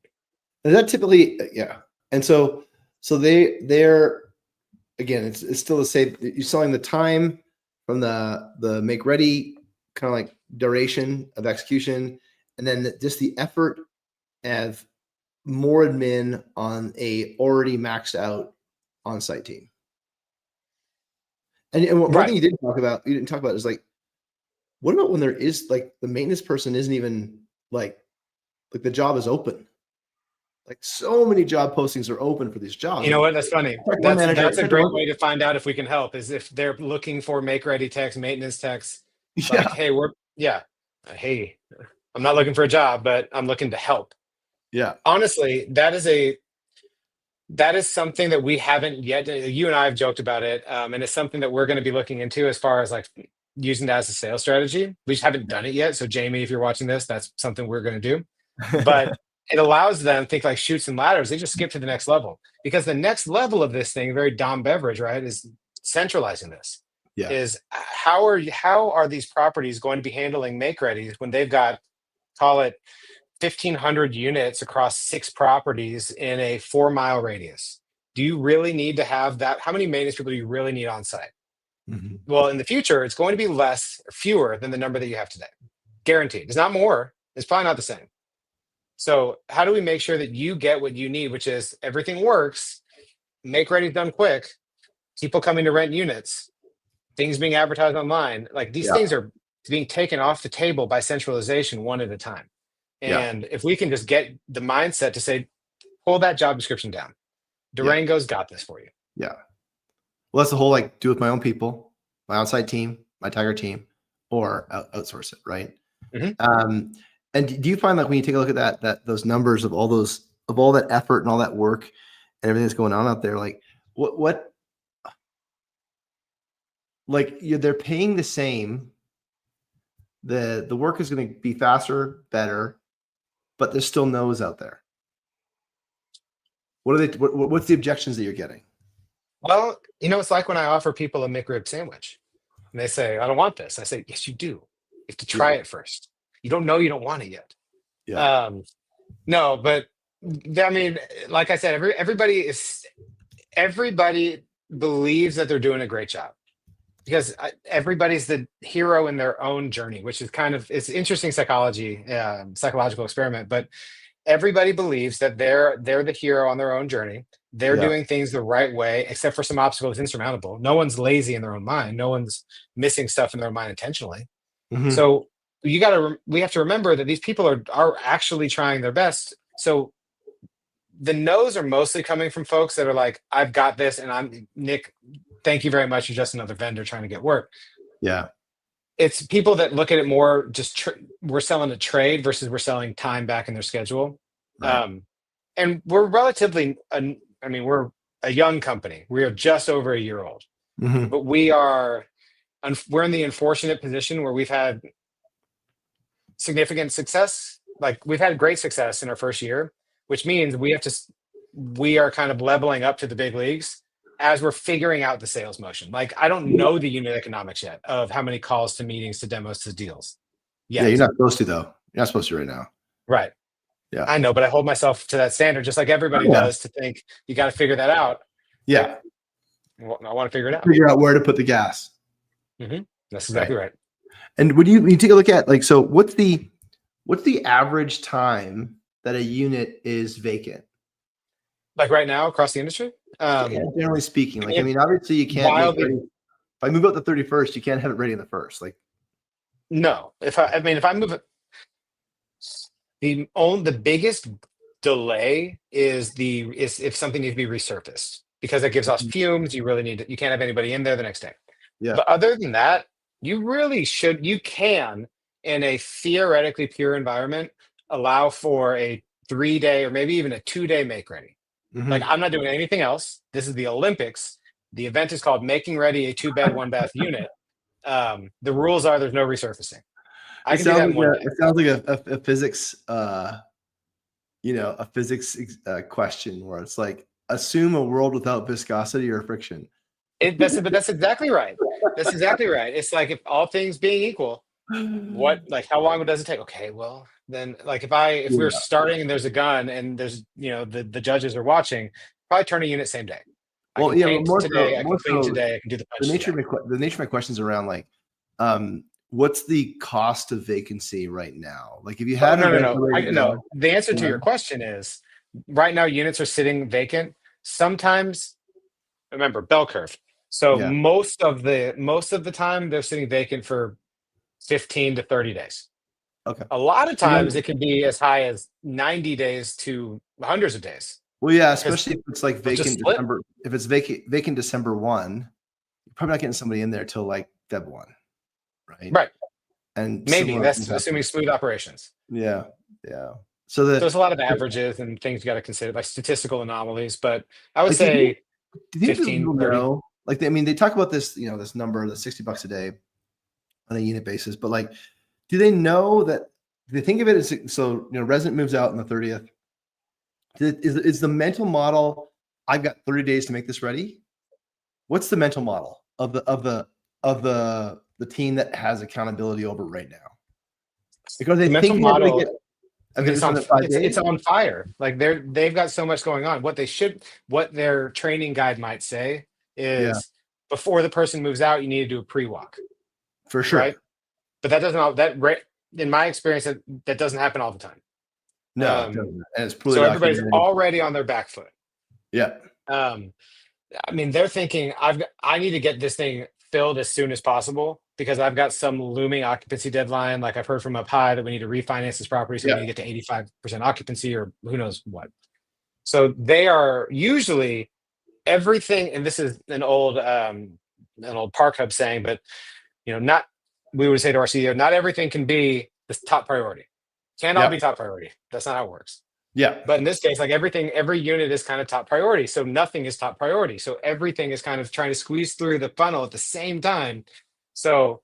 And that typically, yeah. And so they're again, it's still the same. You're selling the time from the make ready kind of like duration of execution, and then just the effort of more admin on a already maxed out on-site team. And one thing Right. you didn't talk about is like, what about when there is like the maintenance person isn't even like the job is open. Like so many job postings are open for these jobs. You know what? That's funny. Like one manager, That's a great way to find out if we can help, is if they're looking for make ready techs, maintenance techs. Like, yeah, hey, hey, I'm not looking for a job, but I'm looking to help. yeah, Honestly, that is something that we haven't yet. You and I have joked about it, and it's something that we're going to be looking into as far as like using that as a sales strategy. We just haven't done it yet. So Jamie, if you're watching this, that's something we're going to do. But it allows them to think like chutes and ladders. They just skip to the next level, because the next level of this thing, very Dom Beverage, right, is centralizing this. yeah, Is how are these properties going to be handling make readies when they've got, call it, 1,500 units across 6 properties in a 4-mile radius? Do you really need to have that? How many maintenance people do you really need on site? Mhm. Well, in the future, it's going to be fewer than the number that you have today. Guaranteed. It's not more. It's probably not the same. So how do we make sure that you get what you need, which is everything works, make ready done quick, people coming to rent units, things being advertised online, like these yeah, things are being taken off the table by centralization one at a time. yeah, And if we can just get the mindset to say, pull that job description down. yeah, Durango's got this for you. Yeah. Well, that's the whole like do with my own people, my on-site team, my Tiger team, or outsource it, right? Mhm. And do you find like when you take a look at that those numbers of all that effort and all that work and everything that's going on out there, like what like they're paying the same, the work is going to be faster, better, but there's still no's out there. What are they? What's the objections that you're getting? Well, it's like when I offer people a McRib sandwich and they say, I don't want this. I say, yes, you do. You have to Yeah, try it first. You don't know you don't want it yet. yeah, Um, no, but I mean, like I said, everybody believes that they're doing a great job because everybody's the hero in their own journey, which is it's interesting psychological experiment. But everybody believes that they're the hero on their own journey. They're yeah. doing things the right way, except for some obstacles insurmountable. No one's lazy in their own mind. No one's missing stuff in their mind intentionally. Hmm. So we have to remember that these people are actually trying their best. So the no's are mostly coming from folks that are like, I've got this, and I'm Nick. Thank you very much. You're just another vendor trying to get work. Yeah, It's people that look at it more we're selling a trade versus we're selling time back in their schedule. right. Um, and we're I mean, we're a young company. We are just over a year old, Hmm. but we're in the unfortunate position where we've had significant success. Like we've had great success in our first year, which means we are kind of leveling up to the big leagues as we're figuring out the sales motion. Like I don't know the unit economics yet of how many calls to meetings to demos to deals Yeah, you're yet. not supposed to though. You're not supposed to right now. Right. Yeah. I know, but I hold myself to that standard just like Oh, everybody yeah. does to think you got to figure that out. Like, Yeah. well, I want to figure it out. Figure out where to put the gas. Hmm. That's Right. exactly right. And when you take a look at like, so what's the average time that a unit is vacant? Like right now across the industry. Yeah, generally speaking, like I It mean, obviously you can't make ready. wildly If I move out the 31st, you can't have it ready in the first. Like, no. If I move it, the biggest delay is if something needs to be resurfaced because it gives off fumes. You can't have anybody in there the next day. yeah. But other than that, you can, in a theoretically pure environment, allow for a 3 day or maybe even a 2 day make ready. Like Hmm. I'm not doing anything else. This is the Olympics. The event is called Making Ready a 2 bed, 1 bath unit. The rules are there's no resurfacing. I It can do sounds that in like one day. it sounds like a physics, a physics question where it's like assume a world without viscosity or friction. But that's exactly right. That's exactly right. It's like if all things being equal, how long does it take? Okay, well then like if we're Yeah. starting and there's a gun and there's the judges are watching, probably turn a unit same day. I Well, can yeah, but paint today, I can more clean so today, I can do the the punch nature today. of the nature of my questions around like, what's the cost of vacancy right now? Like, if you Oh had an no, no, event no. ready to No. go, The answer to yeah, your question is right now units are sitting vacant. Sometimes remember bell curve. So yeah, most of the time they're sitting vacant for 15 to 30 days. okay. A lot of And times then, it can be as high as 90 days to hundreds of days well, yeah, because especially if it's like they'll just vacant slip. December, if it's vacant December 1, you're probably not getting somebody in there till like Feb 1, right? Right. And Maybe similar things that's happen. assuming smooth operations. Yeah, yeah. So So there's a lot of averages and things you got to consider, like statistical anomalies. But I would like, say do you think that 15, people 30. know? Like, I mean, they talk about this, this number, the $60 a day on a unit basis, but like, do they know that? Do they think of it as so? Resident moves out on the 30th. Is the mental model? I've got 30 days to make this ready. What's the mental model of the team that has accountability over it right now? Like, are they The mental thinking that they model get? I'm going to done in 5 days. it's on fire. Like they've got so much going on. What their training guide might say Yeah, is before the person moves out, you need to do a pre-walk, for right? sure. But that doesn't in my experience that doesn't happen all the time. No, it Um, doesn't, and it's poorly so everybody's documented. already on their back foot. Yeah, Um, I mean, they're thinking I need to get this thing filled as soon as possible because I've got some looming occupancy deadline. Like I've heard from up high that we need to refinance this property, so we yeah, need to get to 85% occupancy or who knows what. So they are usually everything, and this is an old Park Hub saying, but not we would say to our CEO, not everything can be the top priority. Can't all Yeah. be top priority. That's not how it works. Yeah. But in this case, like everything, every unit is kind of top priority. So nothing is top priority. So everything is kind of trying to squeeze through the funnel at the same time. So,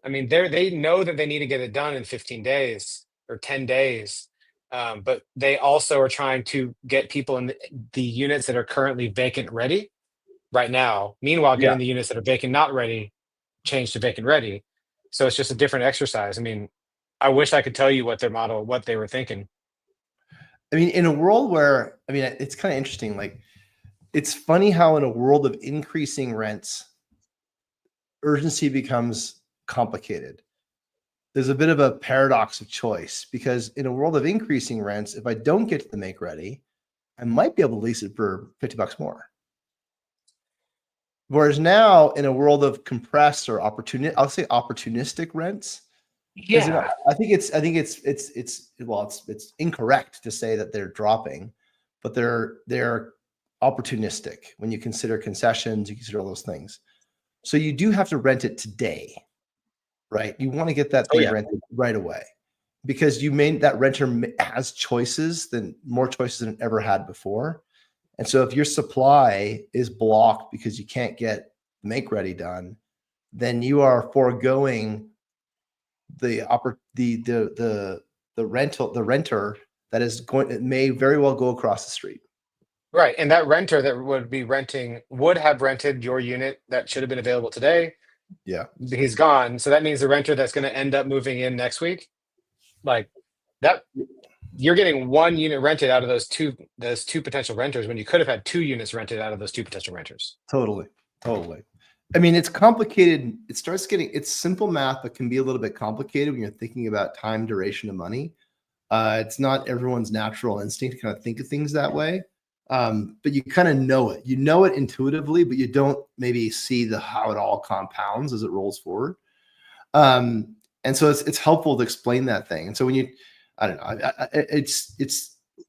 I mean, they know that they need to get it done in 15 days or 10 days. But they also are trying to get people in the units that are currently vacant ready right now. Meanwhile, Yeah. getting the units that are vacant not ready changed to vacant ready. So it's just a different exercise. I mean, I wish I could tell you what they were thinking. I mean, in a world where, I mean, it's kind of interesting. Like, it's funny how in a world of increasing rents, urgency becomes complicated. There's a bit of a paradox of choice because in a world of increasing rents, if I don't get to the make ready, I might be able to lease it for $50 more. Whereas now in a world of compressed or I'll say opportunistic rents. Yeah. I think it's incorrect to say that they're dropping, but they're opportunistic when you consider concessions, you consider all those things. So you do have to rent it today, right? You want to get that thing rented right away because that renter has more choices than it ever had before. And so if your supply is blocked because you can't get make ready done, then you are foregoing the renter that is going, it may very well go across the street. Right. And that renter that would have rented your unit that should have been available today. Yeah. He's gone. So that means the renter that's going to end up moving in next week, like that, you're getting one unit rented out of those two potential renters when you could have had 2 units rented out of those 2 potential renters. Totally. I mean, it's complicated. It's simple math, but can be a little bit complicated when you're thinking about time, duration, and money. It's not everyone's natural instinct to kind of think of things that way. But you kind of know it. You know it intuitively, but you don't maybe see how it all compounds as it rolls forward. And so it's helpful to explain that thing. And so when I don't know,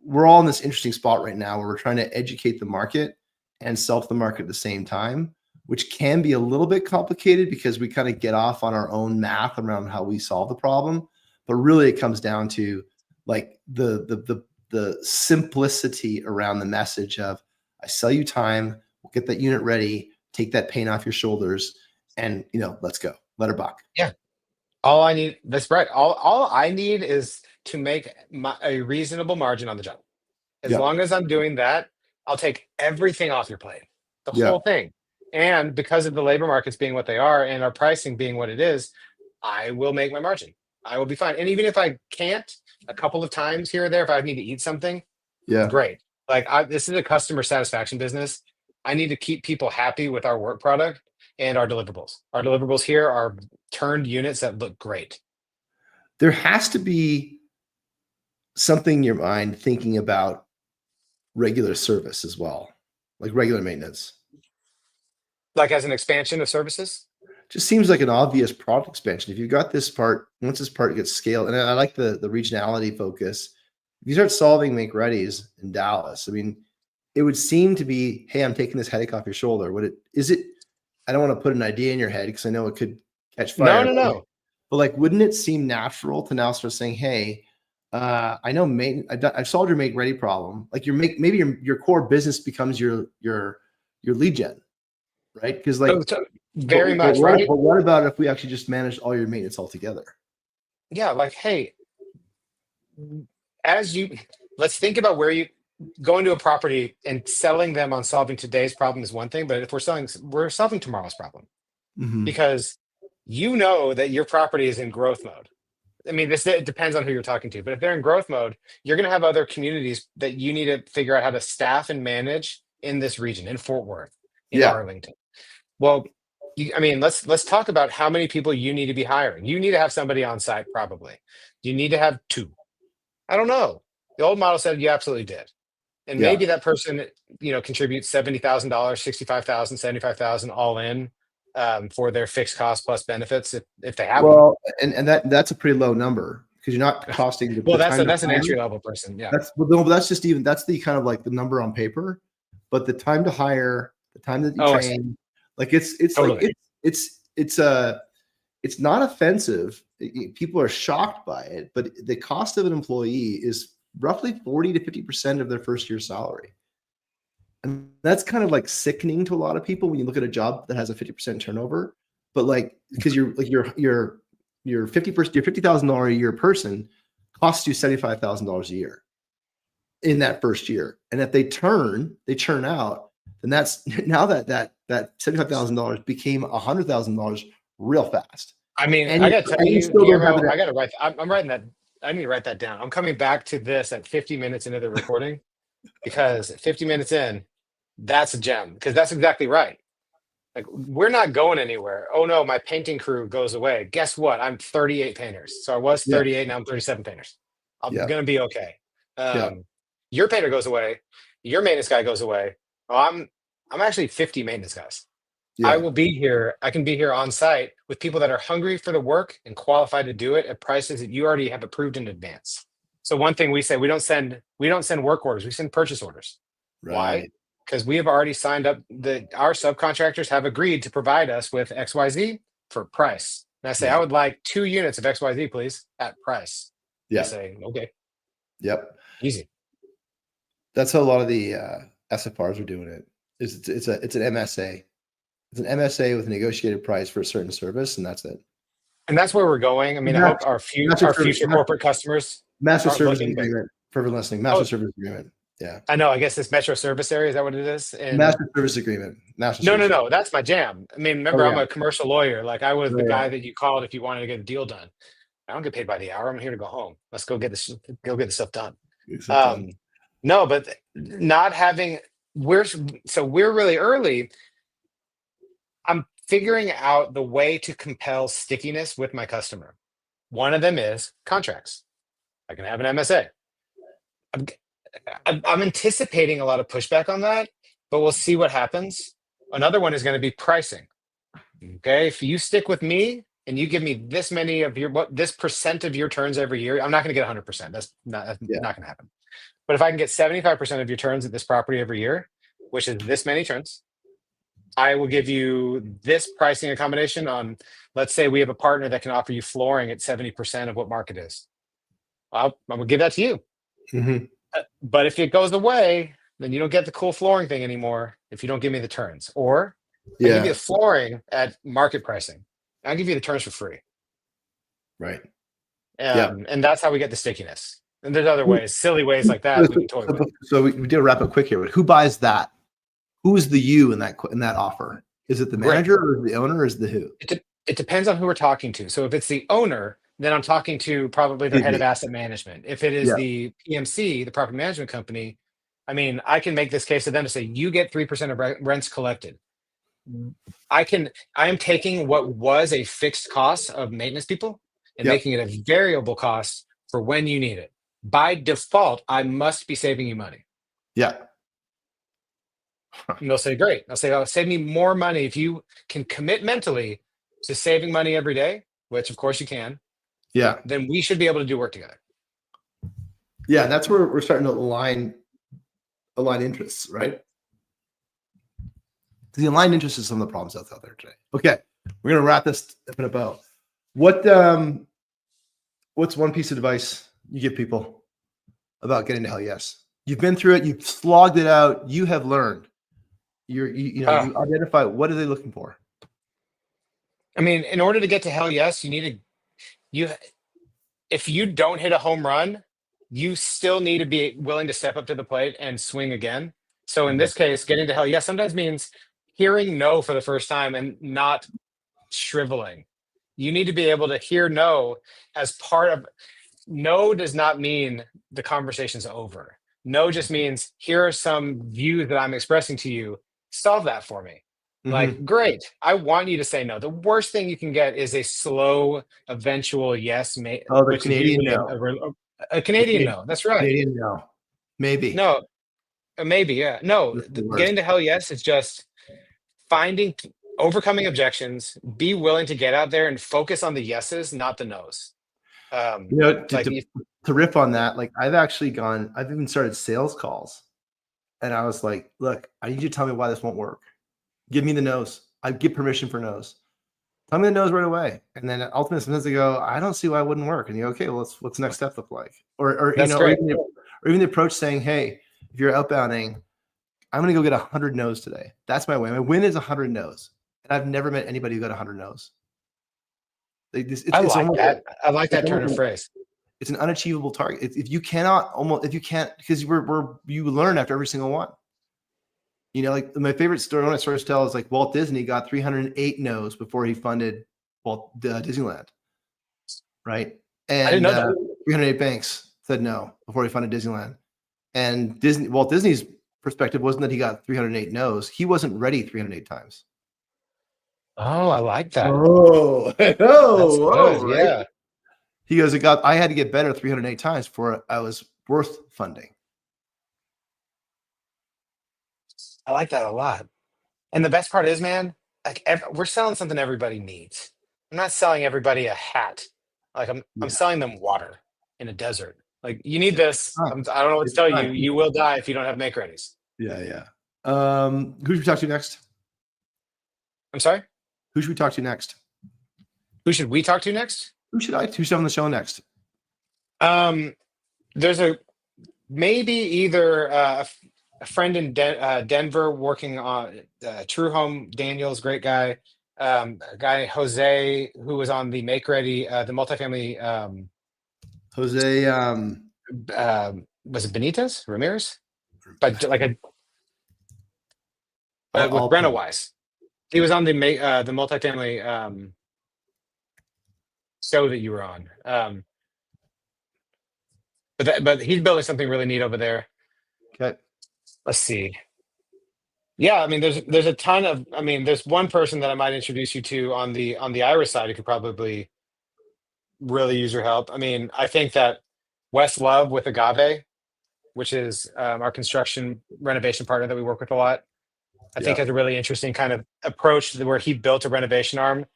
we're all in this interesting spot right now where we're trying to educate the market and sell to the market at the same time, which can be a little bit complicated because we kind of get off on our own math around how we solve the problem. But really it comes down to like the simplicity around the message of I sell you time, we'll get that unit ready, take that pain off your shoulders, and let's go. Let her buck. Yeah. All I need, that's right. All I need is to make a reasonable margin on the job. As long as I'm doing that, I'll take everything off your plate, the whole thing. And because of the labor markets being what they are and our pricing being what it is, I will make my margin. I will be fine. And even if I can't, a couple of times here or there, if I need to eat something, great. Like this is a customer satisfaction business. I need to keep people happy with our work product and our deliverables. Our deliverables here are turned units that look great. There has to be something in your mind thinking about regular service as well, like regular maintenance. Like as an expansion of services? Just seems like an obvious product expansion. If you've got this part, once this part gets scaled, and I like the regionality focus. If you start solving make readies in Dallas, I mean, it would seem to be, hey, I'm taking this headache off your shoulder. I don't want to put an idea in your head because I know it could catch fire. No. But like, wouldn't it seem natural to now start saying, hey, I know I've solved your make ready problem. Like maybe your core business becomes your lead gen, right? Because like very much, right? But what about if we actually just managed all your maintenance all together? Yeah, like, hey, let's think about where you go into a property and selling them on solving today's problem is one thing, but if we're solving tomorrow's problem because that your property is in growth mode. I mean, it depends on who you're talking to, but if they're in growth mode, you're going to have other communities that you need to figure out how to staff and manage in this region, in Fort Worth, in Arlington. Well, let's talk about how many people you need to be hiring. You need to have somebody on site, probably. You need to have 2. I don't know. The old model said you absolutely did. And maybe that person, contributes $70,000, $65,000, $75,000 all in for their fixed cost plus benefits if they have. Well, and that's a pretty low number because you're not costing. That's an entry level person. Yeah. That's the kind of like the number on paper, but the time to hire the time that you Oh, I see. train. Like it's like Totally. it's not offensive. People are shocked by it, but the cost of an employee is roughly 40 to 50% of their first year salary. And that's kind of like sickening to a lot of people when you look at a job that has a 50% turnover. But like, because you're like your 50% your $50,000 a year person costs you $75,000 a year in that first year. And if they churn out, then that's now that $75,000 became $100,000 real fast. I mean, And I got to tell you you, still don't have Guillermo, it. I got to write. I'm writing that. I need to write that down. I'm coming back to this at 50 minutes into the recording because 50 minutes in, that's a gem because that's exactly right. Like we're not going anywhere. Oh no, my painting crew goes away. Guess what? I'm 38 painters. So I was Yeah, 38, now I'm 37 painters. I'm yeah, gonna be okay. yeah, Your painter goes away. Your maintenance guy goes away. Well, I'm actually 50 maintenance guys. I yeah, will be here. I can be here on site with people that are hungry for the work and qualified to do it at prices that you already have approved in advance. So one thing we say, we don't send work orders, we send purchase orders. Why? right. Because we have already signed up our subcontractors have agreed to provide us with XYZ for price. And I say, I Yeah, would like 2 units of XYZ, please, at price. They yeah, say, okay, yep. easy. That's how a lot of the SFRs are doing it. It's an MSA. It's an MSA with a negotiated price for a certain service, and that's it. And that's where we're going. I mean, I hope Master, master our service, future corporate customers master aren't service looking, but agreement. For everyone listening, master oh, service agreement. Yeah, I know. I guess this metro service area is that what it is? And master service agreement. Master no, no, service no, agreement. that's my jam. I mean, Oh remember, I'm yeah, a commercial lawyer. Like I was oh the yeah. guy that you called if you wanted to get a deal done. I don't get paid by the hour. I'm here to go home. Let's go get the stuff done. Except Um, no, but not having we're so we're really early. I'm figuring out the way to compel stickiness with my customer. One of them is contracts. I can have an MSA. I'm, I'm anticipating a lot of pushback on that, but we'll see what happens. Another one is going to be pricing. Okay, if you stick with me and you give me this many of your this percent of your turns every year, I'm not going to get 100%. That's yeah, not going to happen. But if I can get 75% of your turns at this property every year, which is this many turns, I will give you this pricing accommodation on, let's say we have a partner that can offer you flooring at 70% of what market is. I'm going to give that to you. hmm But if it goes away, then you don't get the cool flooring thing anymore if you don't give me the turns. Or I give you yeah. the flooring at market pricing. I'll give you the turns for free. Right. Yeah. And that's how we get the stickiness. And there's other ways, silly ways like that we can toy with. So we did wrap up quick here, but who buys that? Who's the you in that offer? Is it the Great. manager or the owner or is it the who? It depends on who we're talking to. So if it's the owner, then I'm talking to probably their head of PB. asset management. If it is Yeah. the PMC, the property management company, I mean, I can make this case to them to say, you get 3% of rents collected. I am taking what was a fixed cost of maintenance people and Yep. making it a variable cost for when you need it. By default, I must be saving you money. Yeah. And they'll say, great. I'll say, save me more money if you can commit mentally to saving money every day, which of course you can, Yeah. then we should be able to do work together. Yeah. That's where we're starting to align interests, right? The aligned interests is some of the problems out there today. Okay. We're gonna wrap this up in about what's one piece of advice you give people about getting to hell yes? You've been through it, you've slogged it out, you have learned. You identify what are they looking for? I mean, in order to get to hell yes, you if you don't hit a home run, you still need to be willing to step up to the plate and swing again. So in this case, getting to hell yes sometimes means hearing no for the first time and not shriveling. You need to be able to hear no as part of no does not mean the conversation's over. No just means here are some views that I'm expressing to you. Solve that for me. Like, great. I want you to say no. The worst thing you can get is a slow, eventual yes, Oh, the which is Canadian usually no. a Canadian no. That's right. Canadian no. Maybe. No, maybe, yeah. No, That's the worst. getting to hell yes is just finding, overcoming objections, be willing to get out there and focus on the yeses, not the nos. You know, Like, to riff on that, like I've even started sales calls and I was like, look, I need you to tell me why this won't work. Give me the no's. I give permission for no's. Tell me the no's right away. And then ultimately, sometimes they go, I don't see why it wouldn't work. And you go, okay, well, what's the next step look like? Or That's or great. even the approach saying, hey, if you're outbounding, I'm going to go get 100 no's today. That's my win. My win is 100 no's. And I've never met anybody who got 100 no's. I like that. I like that turn of phrase. It's an unachievable target. If you can't, because you learn after every single one. Like my favorite story, one of my stories to tell is like Walt Disney got 308 no's before he funded Disneyland, right? And I didn't know that. 308 banks said no before he funded Disneyland. And Walt Disney's perspective wasn't that he got 308 no's. He wasn't ready 308 times. Oh, I like that. Oh, That's right? good. Yeah. He goes, I had to get better 308 times before I was worth funding. I like that a lot. And the best part is, man, like we're selling something everybody needs. I'm not selling everybody a hat. Like I'm selling them water in a desert. Like you need this. I don't know what to tell you. You will die if you don't have make readies. Yeah. Who should we talk to next? I'm sorry? Who should we talk to next? Who should we talk to next? Who's on the show next? There's maybe either a friend in Denver working on True Home. Daniel's great guy. A guy Jose who was on the Make Ready, the multifamily. Jose. Was it Benitez Ramirez? But like with Brenna Wise, he was on the multifamily show that you were on. But he's building something really neat over there. Okay. Let's see. Yeah, I mean, there's a ton of. I mean, there's one person that I might introduce you to on the Irish side who could probably really use your help. I mean, I think that Wes Love with Agave, which is our construction renovation partner that we work with a lot, I think has a really interesting kind of approach where he built a renovation arm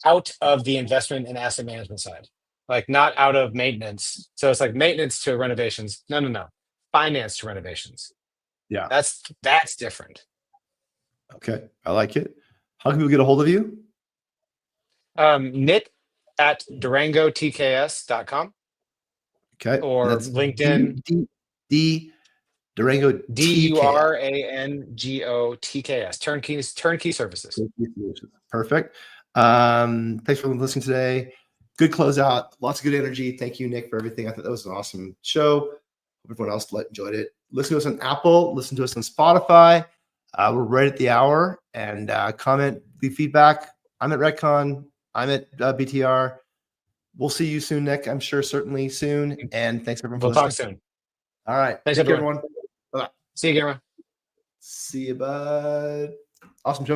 out of the investment and asset management side, like not out of maintenance. So it's like maintenance to renovations. No. Finance to renovations. Yeah. That's different. Okay. I like it. How can people get a hold of you? Nick at durangotks.com. Okay. Or LinkedIn. Durango DURANGOTKS. Turnkey services. Perfect. Thanks for listening today. Good closeout. Lots of good energy. Thank you, Nick, for everything. I thought that was an awesome show. Hope everyone else enjoyed it. Listen to us on Apple. Listen to us on Spotify. We're right at the hour. And comment, leave feedback. I'm at Redcon. I'm at BTR. We'll see you soon, Nick. I'm sure certainly soon. And thanks everyone for listening. We'll talk soon. All right. Thanks, everyone. Bye. See you, Gamera. See you, bud. Awesome show.